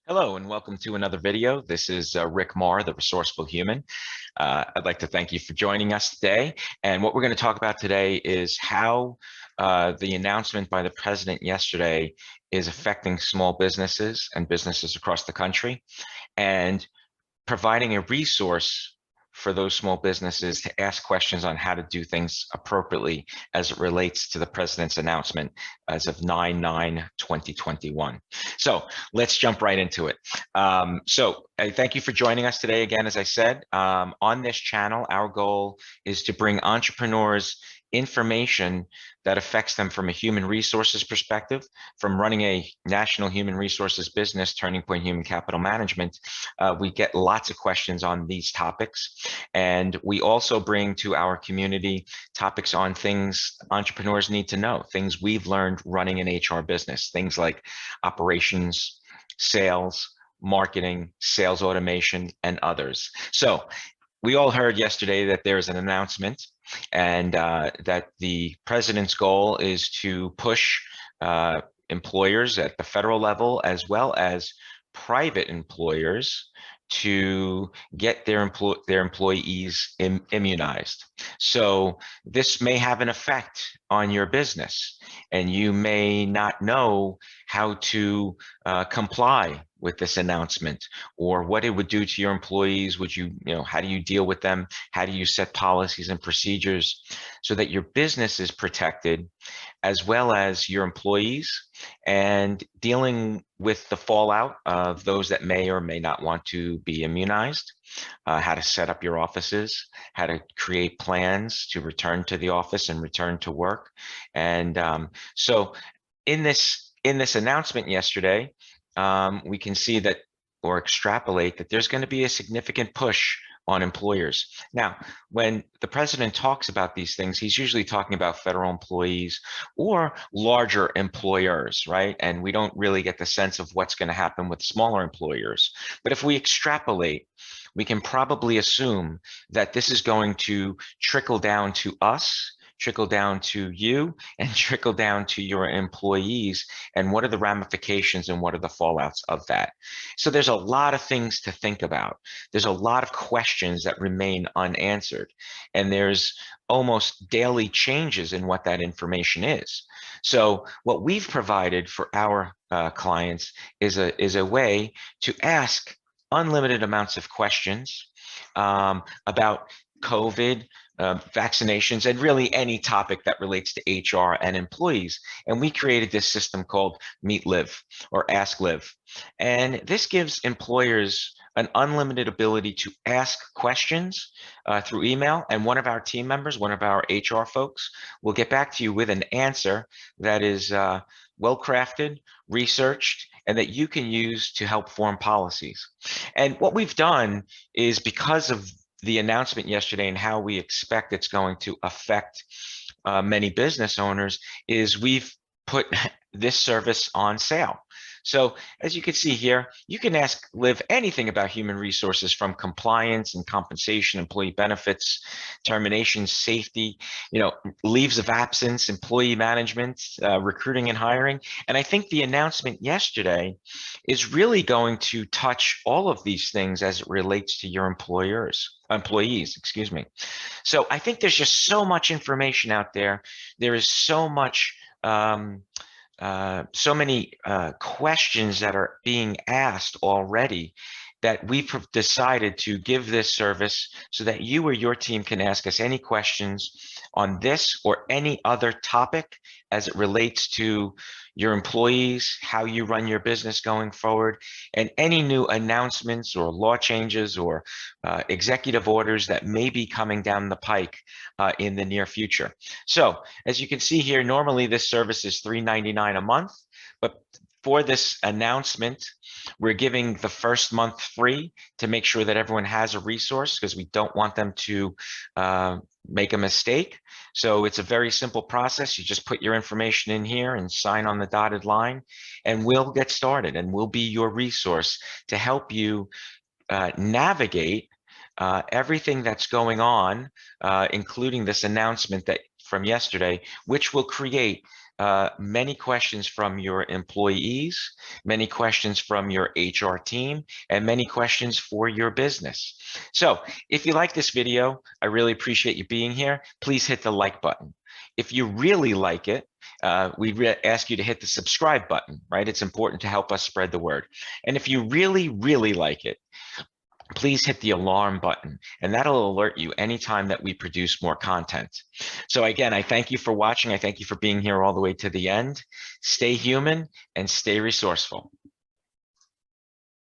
Hello and welcome to another video. This is Rick Marr, the Resourceful Human. I'd like to thank you for joining us today. And what we're going to talk about today is how the announcement by the president yesterday is affecting small businesses and businesses across the country, and providing a resource for those small businesses to ask questions on how to do things appropriately as it relates to the president's announcement as of 9/9/2021. So let's jump right into it. I thank you for joining us today. Again, as I said, on this channel, our goal is to bring entrepreneurs information that affects them from a human resources perspective, from running a national human resources business, Turning Point Human Capital Management. We get lots of questions on these topics, and we also bring to our community topics on things entrepreneurs need to know, things we've learned running an HR business, things like operations, sales, marketing, sales automation, and others. So we all heard yesterday that there's an announcement, and that the president's goal is to push employers at the federal level as well as private employers to get their employees immunized. So this may have an effect on your business, and you may not know how to comply with this announcement, or what it would do to your employees. How do you deal with them? How do you set policies and procedures so that your business is protected, as well as your employees, and dealing with the fallout of those that may or may not want to be immunized, how to set up your offices, how to create plans to return to the office and return to work. And so in this announcement yesterday, we can see that, or extrapolate that, there's going to be a significant push on employers. Now, when the president talks about these things, he's usually talking about federal employees or larger employers, right? And we don't really get the sense of what's going to happen with smaller employers. But if we extrapolate, we can probably assume that this is going to trickle down to us, trickle down to you, and trickle down to your employees. And what are the ramifications and what are the fallouts of that? So there's a lot of things to think about. There's a lot of questions that remain unanswered, and there's almost daily changes in what that information is. So what we've provided for our clients is a way to ask unlimited amounts of questions about COVID, vaccinations, and really any topic that relates to HR and employees. And we created this system called Meet Live, or Ask Live. And this gives employers an unlimited ability to ask questions through email, and one of our team members, one of our HR folks, will get back to you with an answer that is well crafted, researched, and that you can use to help form policies. And what we've done is, because of the announcement yesterday and how we expect it's going to affect many business owners, is we've put this service on sale. So as you can see here, you can ask Liv anything about human resources, from compliance and compensation, employee benefits, termination, safety, leaves of absence, employee management, recruiting and hiring. And I think the announcement yesterday is really going to touch all of these things as it relates to your employees, excuse me. So I think there's just so much information out there. There is so much so many questions that are being asked already, that we've decided to give this service so that you or your team can ask us any questions on this or any other topic as it relates to your employees, how you run your business going forward, and any new announcements or law changes or executive orders that may be coming down the pike in the near future. So as you can see here, normally this service is $3.99 a month, but for this announcement, we're giving the first month free to make sure that everyone has a resource, because we don't want them to make a mistake. So it's a very simple process. You just put your information in here and sign on the dotted line, and we'll get started, and we'll be your resource to help you navigate everything that's going on, including this announcement from yesterday, which will create many questions from your employees, many questions from your HR team, and many questions for your business. So if you like this video, I really appreciate you being here. Please hit the like button. If you really like it, we ask you to hit the subscribe button, right? It's important to help us spread the word. And if you really, really like it, please hit the alarm button, and that'll alert you anytime that we produce more content. So again, I thank you for watching. I thank you for being here all the way to the end. Stay human and stay resourceful.